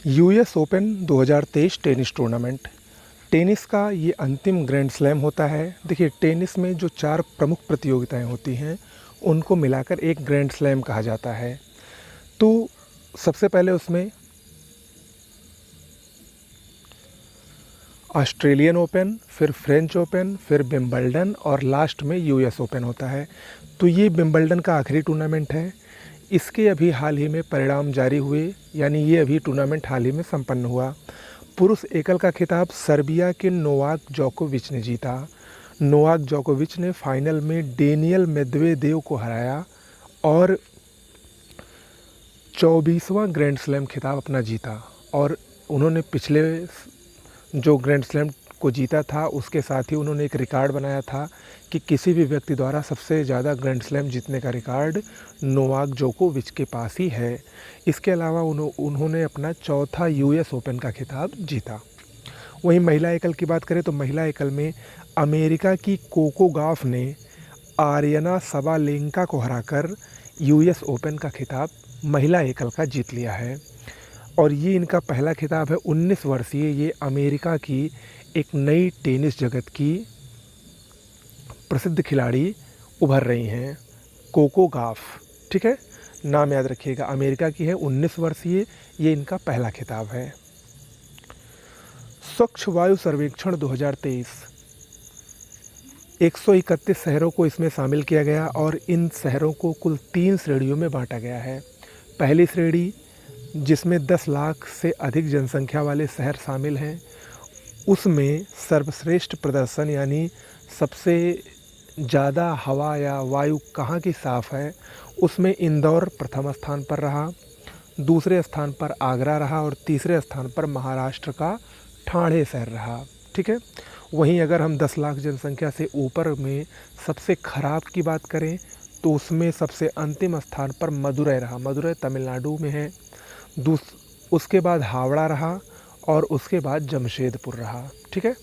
US open 2023 tennis tournament. Tennis का ये अंतिम ग्रैंड स्लैम होता है। देखिए, टेनिस में जो 4 प्रमुख प्रतियोगिताएं होती हैं उनको मिलाकर एक ग्रैंड स्लैम कहा जाता है। तो सबसे पहले उसमें ऑस्ट्रेलियन ओपन, फिर फ्रेंच ओपन, फिर विंबलडन और लास्ट में यूएस ओपन होता है। तो ये विंबलडन का आखिरी टूर्नामेंट है। इसके अभी हाल ही में परिणाम जारी हुए, यानी ये अभी टूर्नामेंट हाल ही में संपन्न हुआ। पुरुष एकल का खिताब सर्बिया के नोवाक जोकोविच ने जीता। नोवाक जोकोविच ने फाइनल में डेनियल मेदवेदेव को हराया और 24वां ग्रैंड स्लैम खिताब अपना जीता। और उन्होंने पिछले जो ग्रैंड स्लैम को जीता था उसके साथ ही उन्होंने एक रिकॉर्ड बनाया था कि किसी भी व्यक्ति द्वारा सबसे ज़्यादा ग्रैंड स्लैम जीतने का रिकॉर्ड नोवाक जोकोविच के पास ही है। इसके अलावा उन्होंने अपना चौथा यूएस ओपन का खिताब जीता। वहीं महिला एकल की बात करें तो महिला एकल में अमेरिका की कोको गॉफ ने आर्यना सबालेंका को हराकर यूएस ओपन का खिताब महिला एकल का जीत लिया है। और ये इनका पहला खिताब है। 19 वर्षीय ये अमेरिका की एक नई टेनिस जगत की प्रसिद्ध खिलाड़ी उभर रही हैं, कोको गॉफ। ठीक है, नाम याद रखिएगा। अमेरिका की है, 19 वर्षीय, ये इनका पहला खिताब है। स्वच्छ वायु सर्वेक्षण 2023, 131 शहरों को इसमें शामिल किया गया और इन शहरों को कुल 3 श्रेणियों में बांटा गया है। पहली श्रेणी जिसमें 10 लाख से अधिक जनसंख्या वाले शहर शामिल हैं, उसमें सर्वश्रेष्ठ प्रदर्शन यानी सबसे ज़्यादा हवा या वायु कहाँ की साफ़ है, उसमें इंदौर प्रथम स्थान पर रहा, दूसरे स्थान पर आगरा रहा और तीसरे स्थान पर महाराष्ट्र का ठाणे शहर रहा। ठीक है। वहीं अगर हम 10 लाख जनसंख्या से ऊपर में सबसे खराब की बात करें तो उसमें सबसे अंतिम स्थान पर मदुरै रहा। मदुरै तमिलनाडु में है। उसके बाद हावड़ा रहा और उसके बाद जमशेदपुर रहा। ठीक है।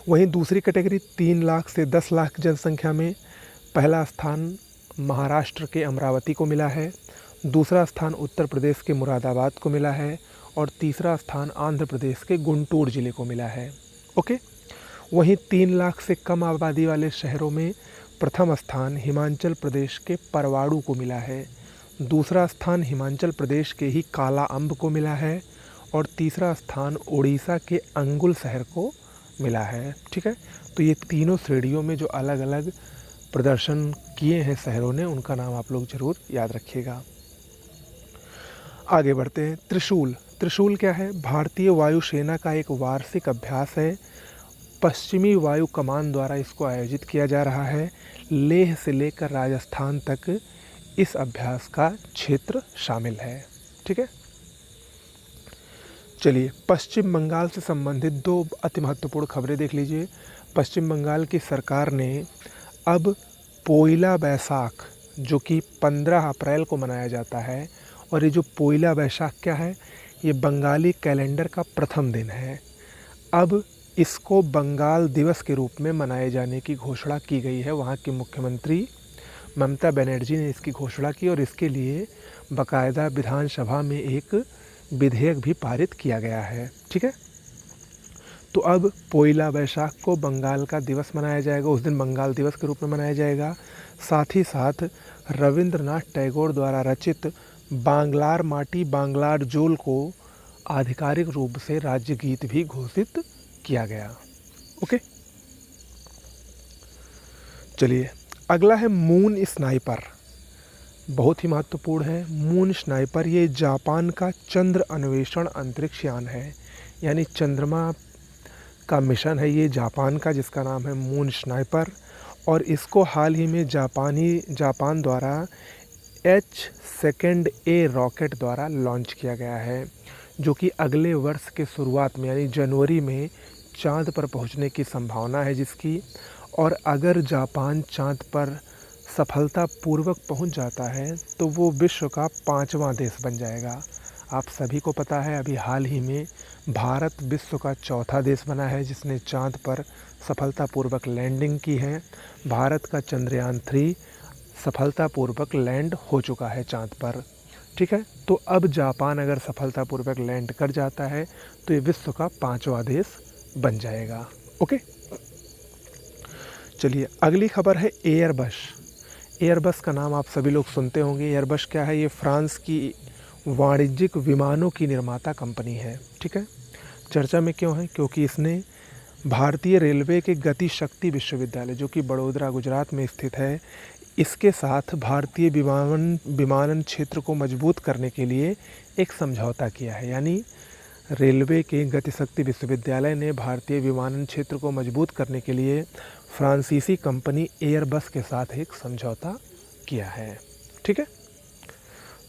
वहीं दूसरी कैटेगरी 3 लाख से 10 लाख जनसंख्या में पहला स्थान महाराष्ट्र के अमरावती को मिला है, दूसरा स्थान उत्तर प्रदेश के मुरादाबाद को मिला है और तीसरा स्थान आंध्र प्रदेश के गुंटूर ज़िले को मिला है। ओके। वहीं 3 लाख से कम आबादी वाले शहरों में प्रथम स्थान हिमाचल प्रदेश के परवाड़ू को मिला है, दूसरा स्थान हिमाचल प्रदेश के ही काला अम्ब को मिला है और तीसरा स्थान उड़ीसा के अंगुल शहर को मिला है। ठीक है। तो ये तीनों श्रेणियों में जो अलग अलग प्रदर्शन किए हैं शहरों ने, उनका नाम आप लोग ज़रूर याद रखिएगा। आगे बढ़ते हैं। त्रिशूल। त्रिशूल क्या है? भारतीय वायुसेना का एक वार्षिक अभ्यास है। पश्चिमी वायु कमान द्वारा इसको आयोजित किया जा रहा है। लेह से लेकर राजस्थान तक इस अभ्यास का क्षेत्र शामिल है। ठीक है। चलिए, पश्चिम बंगाल से संबंधित 2 अति महत्वपूर्ण खबरें देख लीजिए। पश्चिम बंगाल की सरकार ने अब पोइला बैसाख, जो कि 15 अप्रैल को मनाया जाता है, और ये जो पोइला बैसाख क्या है, ये बंगाली कैलेंडर का प्रथम दिन है। अब इसको बंगाल दिवस के रूप में मनाए जाने की घोषणा की गई है। वहाँ की मुख्यमंत्री ममता बनर्जी ने इसकी घोषणा की और इसके लिए बाकायदा विधानसभा में एक विधेयक भी पारित किया गया है। ठीक है। तो अब पोइला बैसाख को बंगाल का दिवस मनाया जाएगा, उस दिन बंगाल दिवस के रूप में मनाया जाएगा। साथ ही साथ रविंद्रनाथ टैगोर द्वारा रचित बांग्लार माटी बांग्लार जोल को आधिकारिक रूप से राज्य गीत भी घोषित किया गया। ओके। चलिए, अगला है मून स्नाइपर। बहुत ही महत्वपूर्ण है मून स्नाइपर। ये जापान का चंद्र अन्वेषण अंतरिक्ष यान है, यानी चंद्रमा का मिशन है ये जापान का, जिसका नाम है मून स्नाइपर। और इसको हाल ही में जापान द्वारा H-2A रॉकेट द्वारा लॉन्च किया गया है, जो कि अगले वर्ष के शुरुआत में यानी जनवरी में चांद पर पहुंचने की संभावना है जिसकी। और अगर जापान चांद पर सफलतापूर्वक पहुंच जाता है तो वो विश्व का 5वां देश बन जाएगा। आप सभी को पता है अभी हाल ही में भारत विश्व का 4था देश बना है जिसने चांद पर सफलतापूर्वक लैंडिंग की है। भारत का चंद्रयान 3 सफलतापूर्वक लैंड हो चुका है चांद पर। ठीक है। तो अब जापान अगर सफलतापूर्वक लैंड कर जाता है तो ये विश्व का 5वां देश बन जाएगा। ओके, चलिए अगली खबर है एयरबस। एयरबस का नाम आप सभी लोग सुनते होंगे। एयरबस क्या है? ये फ्रांस की वाणिज्यिक विमानों की निर्माता कंपनी है। ठीक है, चर्चा में क्यों है? क्योंकि इसने भारतीय रेलवे के गति शक्ति विश्वविद्यालय, जो कि बड़ोदरा गुजरात में स्थित है, इसके साथ भारतीय विमानन क्षेत्र को मजबूत करने के लिए एक समझौता किया है। यानी रेलवे के गति शक्ति विश्वविद्यालय ने भारतीय विमानन क्षेत्र को मजबूत करने के लिए फ्रांसीसी कंपनी एयरबस के साथ एक समझौता किया है। ठीक है,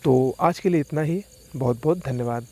तो आज के लिए इतना ही। बहुत बहुत धन्यवाद।